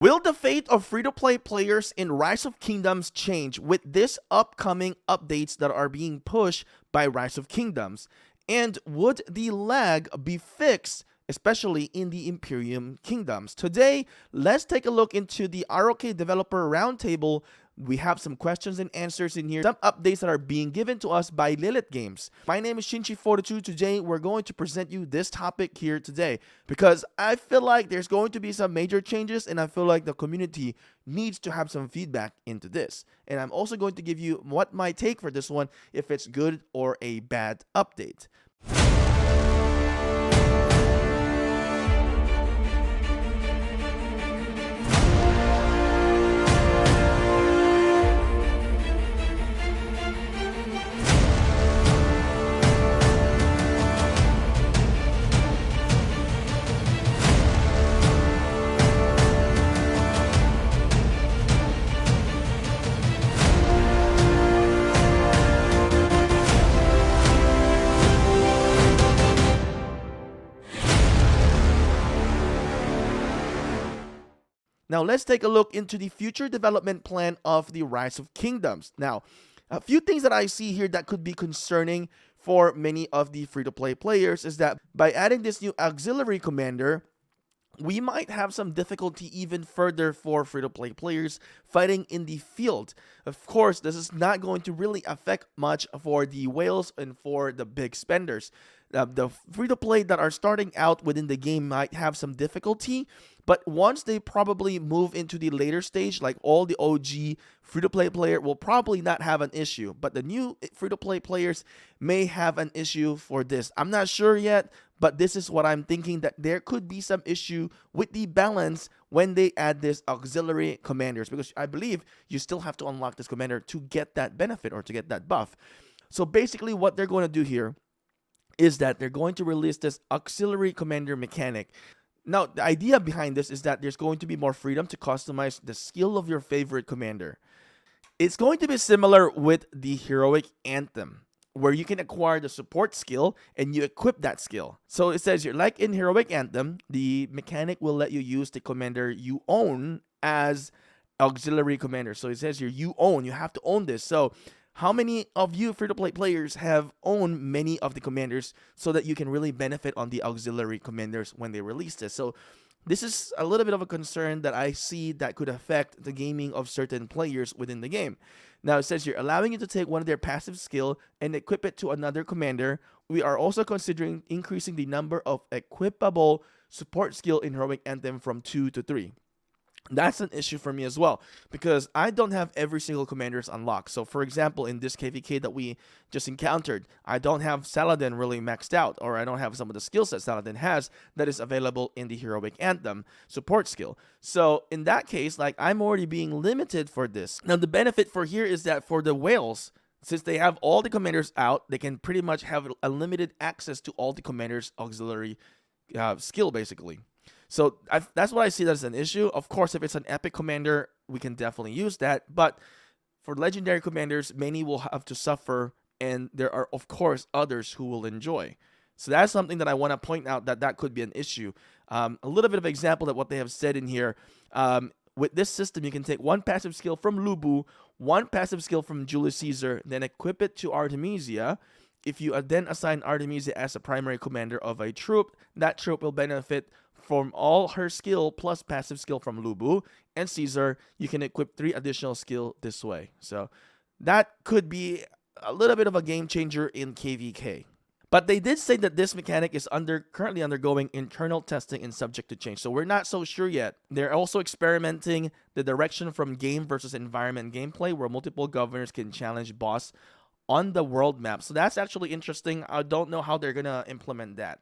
Will the fate of free-to-play players in Rise of Kingdoms change with this upcoming updates that are being pushed by Rise of Kingdoms? And would the lag be fixed, especially in the Imperium Kingdoms? Today, let's take a look into the RoK Developer Roundtable. We have some questions and answers in here, some updates that are being given to us by Lilith Games. My name is Shinchi42. Today, we're going to present you this topic here today because I feel like there's going to be some major changes and I feel like the community needs to have some feedback into this. And I'm also going to give you what my take for this one, if it's good or a bad update. Now, let's take a look into the future development plan of the Rise of Kingdoms. Now, a few things that I see here that could be concerning for many of the free-to-play players is that by adding this new auxiliary commander, we might have some difficulty even further for free-to-play players fighting in the field. Of course, this is not going to really affect much for the whales and for the big spenders. The free-to-play that are starting out within the game might have some difficulty, but once they probably move into the later stage, like all the OG free-to-play player will probably not have an issue, but the new free-to-play players may have an issue for this. I'm not sure yet, but this is what I'm thinking, that there could be some issue with the balance when they add this auxiliary commanders, because I believe you still have to unlock this commander to get that benefit or to get that buff. So basically what they're going to do here is that they're going to release this auxiliary commander mechanic. Now, the idea behind this is that there's going to be more freedom to customize the skill of your favorite commander. It's going to be similar with the Heroic Anthem, where you can acquire the support skill and you equip that skill. So it says here, like in Heroic Anthem, the mechanic will let you use the commander you own as auxiliary commander. So it says here, you have to own this. So how many of you free-to-play players have owned many of the commanders so that you can really benefit on the auxiliary commanders when they release this? So this is a little bit of a concern that I see that could affect the gaming of certain players within the game. Now it says here, allowing you to take one of their passive skill and equip it to another commander. We are also considering increasing the number of equipable support skill in Heroic Anthem from 2 to 3. That's an issue for me as well, because I don't have every single commanders unlocked. So for example, in this KVK that we just encountered, I don't have Saladin really maxed out, or I don't have some of the skill sets Saladin has that is available in the Heroic Anthem support skill. So in that case, like, I'm already being limited for this. Now the benefit for here is that for the whales, since they have all the commanders out, they can pretty much have unlimited access to all the commanders auxiliary skill basically. So that's what I see as an issue. Of course, if it's an epic commander, we can definitely use that. But for legendary commanders, many will have to suffer, and there are, of course, others who will enjoy. So that's something that I want to point out, that could be an issue. A little bit of example of what they have said in here. With this system, you can take one passive skill from Lubu, one passive skill from Julius Caesar, then equip it to Artemisia. If you then assign Artemisia as a primary commander of a troop, that troop will benefit from all her skill plus passive skill from Lubu and Caesar. You can equip 3 additional skill this way. So that could be a little bit of a game changer in KVK. But they did say that this mechanic is currently undergoing internal testing and subject to change. So we're not so sure yet. They're also experimenting the direction from game versus environment gameplay, where multiple governors can challenge boss on the world map. So that's actually interesting. I don't know how they're gonna implement that.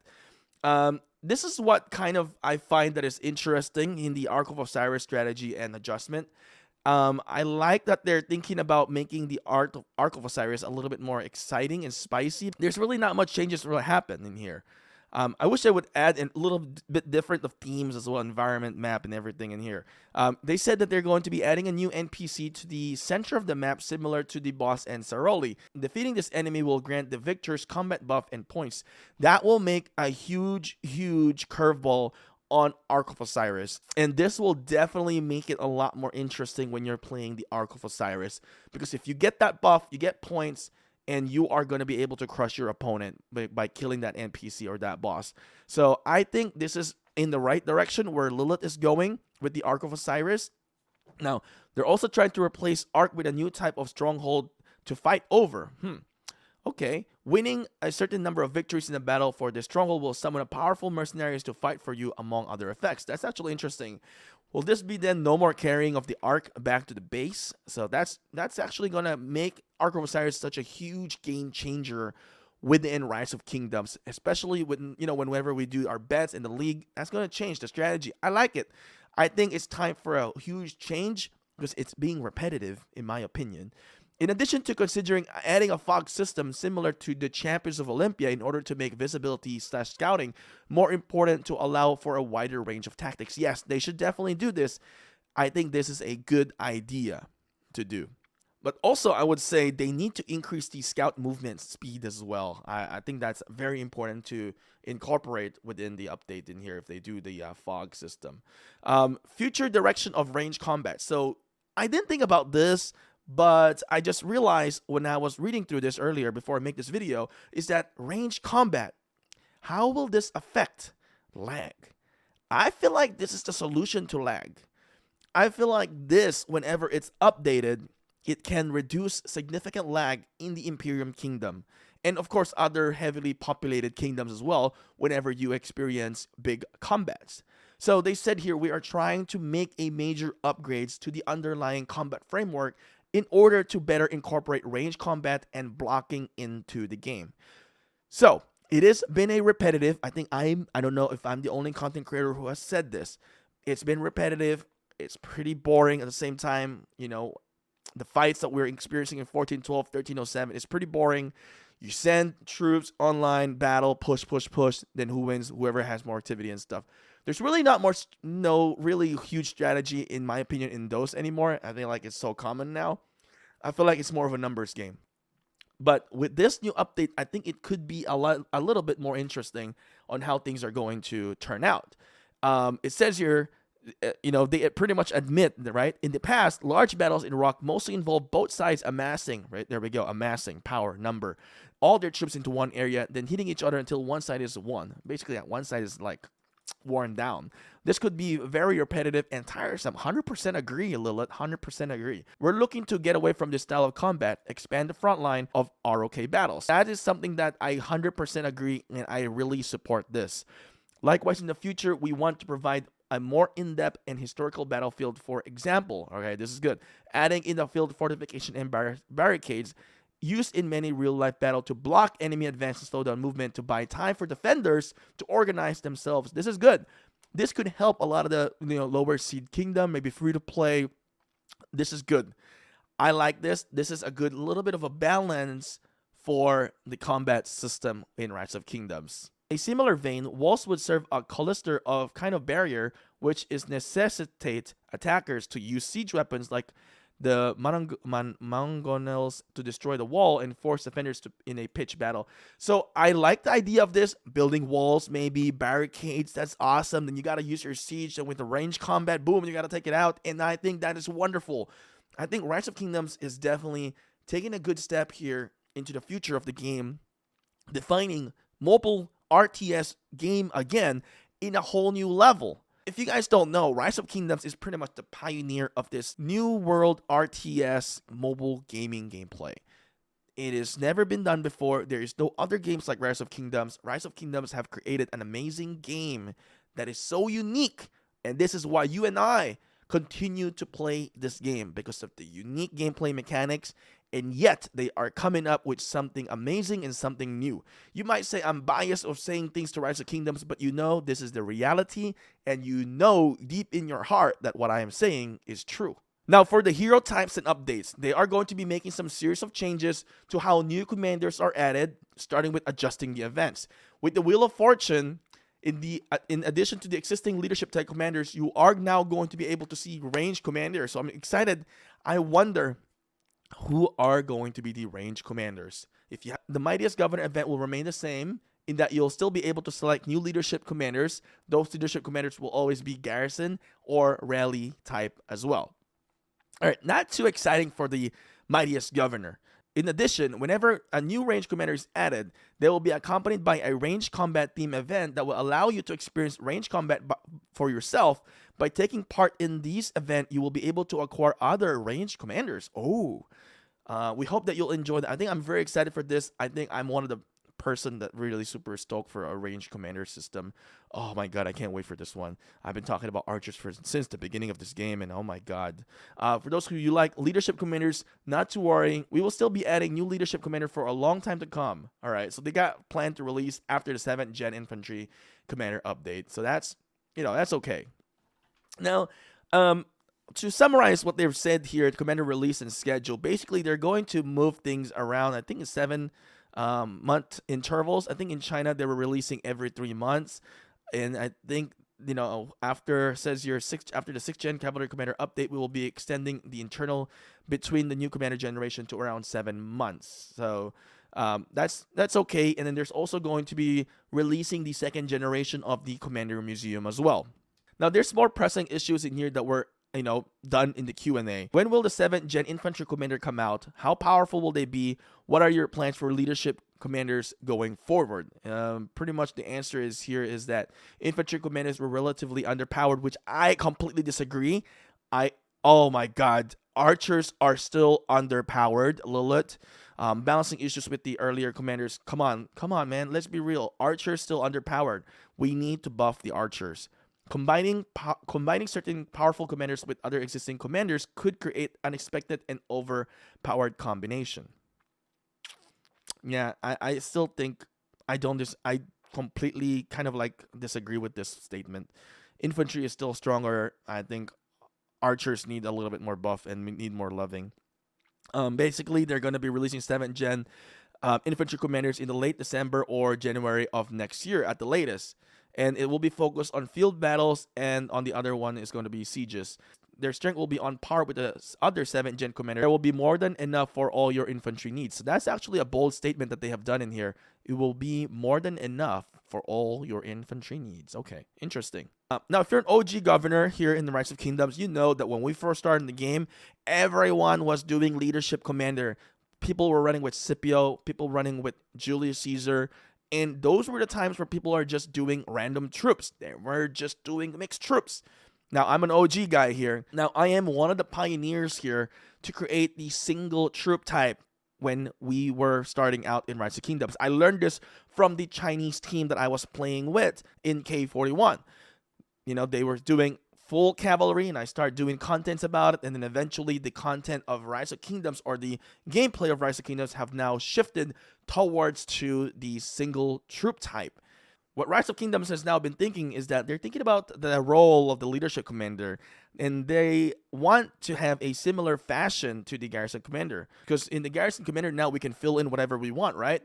This is what kind of I find that is interesting in the Ark of Osiris strategy and adjustment. I like that they're thinking about making the Ark of Osiris a little bit more exciting and spicy. There's really not much changes that will happen in here. I wish I would add a little bit different of themes as well, environment, map, and everything in here. They said that they're going to be adding a new NPC to the center of the map, similar to the boss and Saroli. Defeating this enemy will grant the victors combat buff and points. That will make a huge curveball on Ark of Osiris. And this will definitely make it a lot more interesting when you're playing the Ark of Osiris. Because if you get that buff, you get points, and you are going to be able to crush your opponent by killing that NPC or that boss. So I think this is in the right direction where Lilith is going with the Ark of Osiris. Now, they're also trying to replace Ark with a new type of stronghold to fight over. Okay, winning a certain number of victories in a battle for this stronghold will summon a powerful mercenaries to fight for you, among other effects. That's actually interesting. Will this be then no more carrying of the Ark back to the base? So that's actually gonna make Ark of Osiris such a huge game changer within Rise of Kingdoms, especially when whenever we do our bets in the league. That's gonna change the strategy. I like it. I think it's time for a huge change because it's being repetitive, in my opinion. In addition to considering adding a fog system similar to the Champions of Olympia in order to make visibility/scouting more important to allow for a wider range of tactics. Yes, they should definitely do this. I think this is a good idea to do. But also, I would say they need to increase the scout movement speed as well. I think that's very important to incorporate within the update in here if they do the fog system. Future direction of range combat. So I didn't think about this, but I just realized when I was reading through this earlier before I make this video, is that range combat, how will this affect lag? I feel like this is the solution to lag. I feel like this, whenever it's updated, it can reduce significant lag in the Imperium Kingdom. And of course, other heavily populated kingdoms as well, whenever you experience big combats. So they said here, we are trying to make a major upgrades to the underlying combat framework in order to better incorporate range combat and blocking into the game. So it has been a repetitive. I think I don't know if I'm the only content creator who has said this. It's been repetitive. It's pretty boring at the same time. The fights that we're experiencing in 1412, 1307 is pretty boring. You send troops online, battle, push, then who wins? Whoever has more activity and stuff. There's really no really huge strategy, in my opinion, in those anymore. I think it's so common now. I feel like it's more of a numbers game. But with this new update, I think it could be a little bit more interesting on how things are going to turn out. It says here, they pretty much admit that, right? In the past, large battles in RoK mostly involved both sides amassing, right? There we go, amassing, power, number, all their troops into one area, then hitting each other until one side is won. Basically, one side is worn down. This could be very repetitive and tiresome. 100% agree, Lilith. 100% agree. We're looking to get away from this style of combat, expand the front line of RoK battles. That is something that I 100% agree, and I really support this. Likewise, in the future, we want to provide a more in-depth and historical battlefield. For example, okay, this is good. Adding in the field fortification and barricades used in many real-life battle to block enemy advance and slow down movement to buy time for defenders to organize themselves. This is good. This could help a lot of the lower seed kingdom, maybe free to play. This is good. I like this. This is a good little bit of a balance for the combat system in Rise of Kingdoms. A similar vein, walls would serve a cluster of kind of barrier, which is necessitate attackers to use siege weapons like the mangonels to destroy the wall and force defenders in a pitched battle. So I like the idea of this, building walls, maybe barricades. That's awesome. Then you got to use your siege, and with the range combat, boom, you got to take it out. And I think that is wonderful. I think Rise of Kingdoms is definitely taking a good step here into the future of the game, defining mobile RTS game again in a whole new level. If you guys don't know, Rise of Kingdoms is pretty much the pioneer of this new world RTS mobile gaming gameplay. It has never been done before. There is no other games like Rise of Kingdoms. Rise of Kingdoms have created an amazing game that is so unique, and this is why you and I continue to play this game, because of the unique gameplay mechanics, and yet they are coming up with something amazing and something new. You might say I'm biased of saying things to Rise of Kingdoms, but this is the reality, and deep in your heart that what I am saying is true. Now, for the hero types and updates, they are going to be making some series of changes to how new commanders are added, starting with adjusting the events. With the Wheel of Fortune, in addition to the existing leadership type commanders, you are now going to be able to see ranged commanders. So I'm excited. I wonder who are going to be the ranged commanders. The Mightiest Governor event will remain the same in that you'll still be able to select new leadership commanders. Those leadership commanders will always be garrison or rally type as well. All right, not too exciting for the mightiest governor. In addition, whenever a new range commander is added, they will be accompanied by a range combat theme event that will allow you to experience range combat for yourself. By taking part in this event, you will be able to acquire other range commanders. Oh, we hope that you'll enjoy that. I think I'm very excited for this. I think I'm one of the person that really super stoked for a range commander system. Oh my god, I can't wait for this one. I've been talking about archers since the beginning of this game, and oh my god. For those who you like leadership commanders, not to worry. We will still be adding new leadership commander for a long time to come. All right, so they got planned to release after the 7th Gen Infantry Commander update. So that's, that's okay. Now, to summarize what they've said here, commander release and schedule, basically they're going to move things around. I think it's 7-month intervals. I think in China they were releasing every 3 months, and I think after the 6th Gen Cavalry Commander update, we will be extending the internal between the new commander generation to around 7 months. So that's okay. And then there's also going to be releasing the 2nd generation of the Commander Museum as well. Now there's more pressing issues in here that were done in the Q&A. When will the 7th Gen Infantry Commander come out? How powerful will they be? What are your plans for leadership commanders going forward? Pretty much the answer is that infantry commanders were relatively underpowered, which I completely disagree. Oh my god, archers are still underpowered. Lilith, balancing issues with the earlier commanders. Come on, man. Let's be real. Archers still underpowered. We need to buff the archers. Combining certain powerful commanders with other existing commanders could create unexpected and overpowered combination. Yeah, I still think I completely kind of disagree with this statement. Infantry is still stronger. I think archers need a little bit more buff and need more loving. Basically, they're going to be releasing 7th Gen infantry commanders in the late December or January of next year at the latest. And it will be focused on field battles, and on the other one is going to be sieges. Their strength will be on par with the other 7th Gen commander. There will be more than enough for all your infantry needs. So that's actually a bold statement that they have done in here. It will be more than enough for all your infantry needs. Okay, interesting. Now, if you're an OG governor here in the Rise of Kingdoms, you know that when we first started in the game, everyone was doing leadership commander. People were running with Scipio, people running with Julius Caesar, and those were the times where people are just doing random troops. They were just doing mixed troops. Now, I'm an OG guy here. Now, I am one of the pioneers here to create the single troop type when we were starting out in Rise of Kingdoms. I learned this from the Chinese team that I was playing with in K41. They were doing full cavalry, and I started doing contents about it, and then eventually the content of Rise of Kingdoms, or the gameplay of Rise of Kingdoms, have now shifted towards to the single troop type. What Rise of Kingdoms has now been thinking is that they're thinking about the role of the leadership commander, and they want to have a similar fashion to the garrison commander, because in the garrison commander now we can fill in whatever we want, right?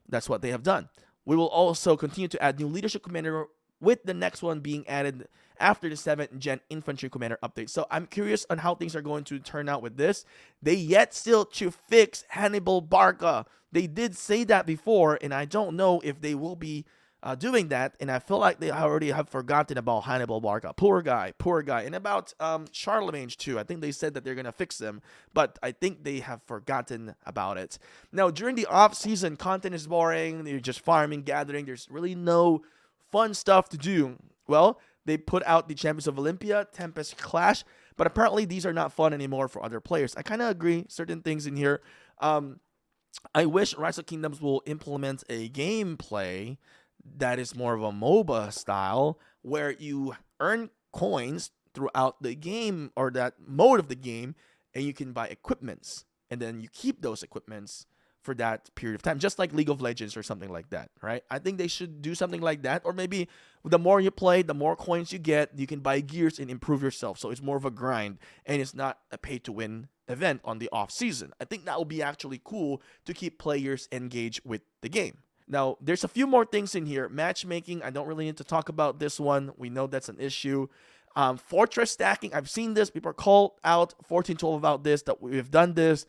That's what they have done. We will also continue to add new leadership commander, with the next one being added after the 7th Gen Infantry Commander update. So I'm curious on how things are going to turn out with this. They yet still to fix Hannibal Barca. They did say that before, and I don't know if they will be doing that. And I feel like they already have forgotten about Hannibal Barca. Poor guy. And about Charlemagne too. I think they said that they're going to fix them, but I think they have forgotten about it. Now, during the off-season, content is boring. You're just farming, gathering. There's really no fun stuff to do. Well, they put out the Champions of Olympia, Tempest Clash, but apparently these are not fun anymore for other players. I kind of agree. Certain things in here. I wish Rise of Kingdoms will implement a gameplay that is more of a MOBA style, where you earn coins throughout the game, or that mode of the game, and you can buy equipments, and then you keep those equipments for that period of time, just like League of Legends or something like that, right? I think they should do something like that, or maybe the more you play, the more coins you get, you can buy gears and improve yourself, so it's more of a grind, and it's not a pay-to-win event on the off-season. I think that would be actually cool to keep players engaged with the game. Now, there's a few more things in here. Matchmaking, I don't really need to talk about this one. We know that's an issue. Fortress stacking, I've seen this. People are called out 1412 about this, that we've done this.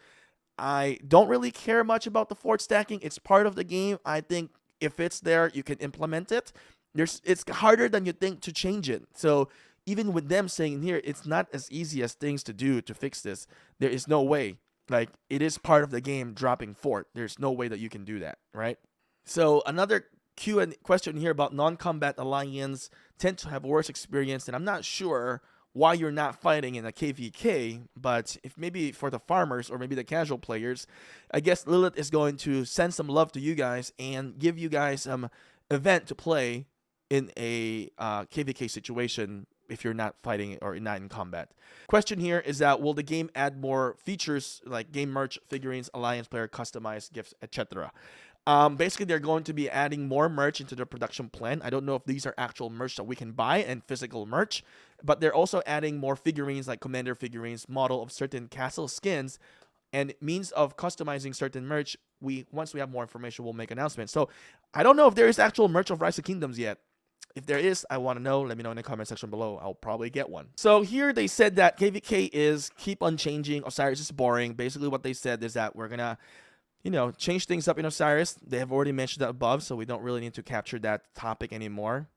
I don't really care much about the fort stacking. It's part of the game. I think if it's there, you can implement it. It's harder than you think to change it. So even with them saying here, it's not as easy as things to do to fix this. There is no way. Like, it is part of the game dropping fort. There's no way that you can do that, right? So another question here about non-combat alliance tend to have worse experience, and I'm not sure why you're not fighting in a KVK, but if maybe for the farmers or maybe the casual players, I guess Lilith is going to send some love to you guys and give you guys some event to play in a KVK situation if you're not fighting or not in combat. Question here is that will the game add more features like game merch, figurines, alliance player, customized gifts, etc.? Basically, they're going to be adding more merch into the production plan. I don't know if these are actual merch that we can buy and physical merch, but they're also adding more figurines like commander figurines, model of certain castle skins, and means of customizing certain merch. Once we have more information, we'll make announcements. So I don't know if there is actual merch of Rise of Kingdoms yet. If there is, I want to know. Let me know in the comment section below. I'll probably get one. So here they said that KVK is keep on changing. Osiris is boring. Basically what they said is that we're going to, change things up in Osiris. They have already mentioned that above, so we don't really need to capture that topic anymore.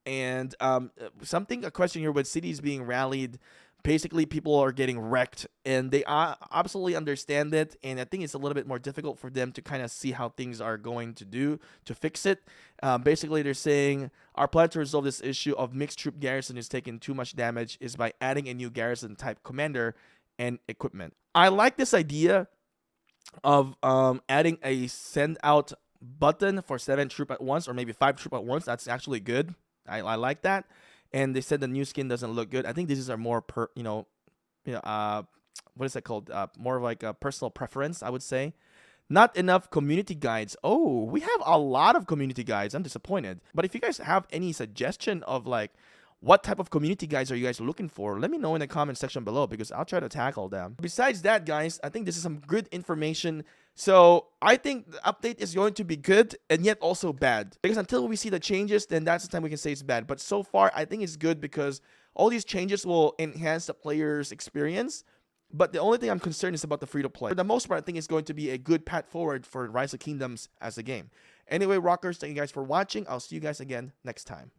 And a question here with cities being rallied. Basically, people are getting wrecked, and they absolutely understand it. And I think it's a little bit more difficult for them to kind of see how things are going to fix it. Basically, they're saying our plan to resolve this issue of mixed troop garrison is taking too much damage is by adding a new garrison type commander and equipment. I like this idea of adding a send out button for 7 troop at once, or maybe 5 troop at once. That's actually good. I like that. And they said the new skin doesn't look good. I think these are more what is that called? More of like a personal preference, I would say. Not enough community guides. Oh, we have a lot of community guides. I'm disappointed. But if you guys have any suggestion of like what type of community guides are you guys looking for, let me know in the comment section below, because I'll try to tackle them. Besides that, guys, I think this is some good information. So I think the update is going to be good and yet also bad, because until we see the changes, then that's the time we can say it's bad. But so far, I think it's good because all these changes will enhance the player's experience. But the only thing I'm concerned is about the free-to-play. For the most part, I think it's going to be a good path forward for Rise of Kingdoms as a game. Anyway, rockers, thank you guys for watching. I'll see you guys again next time.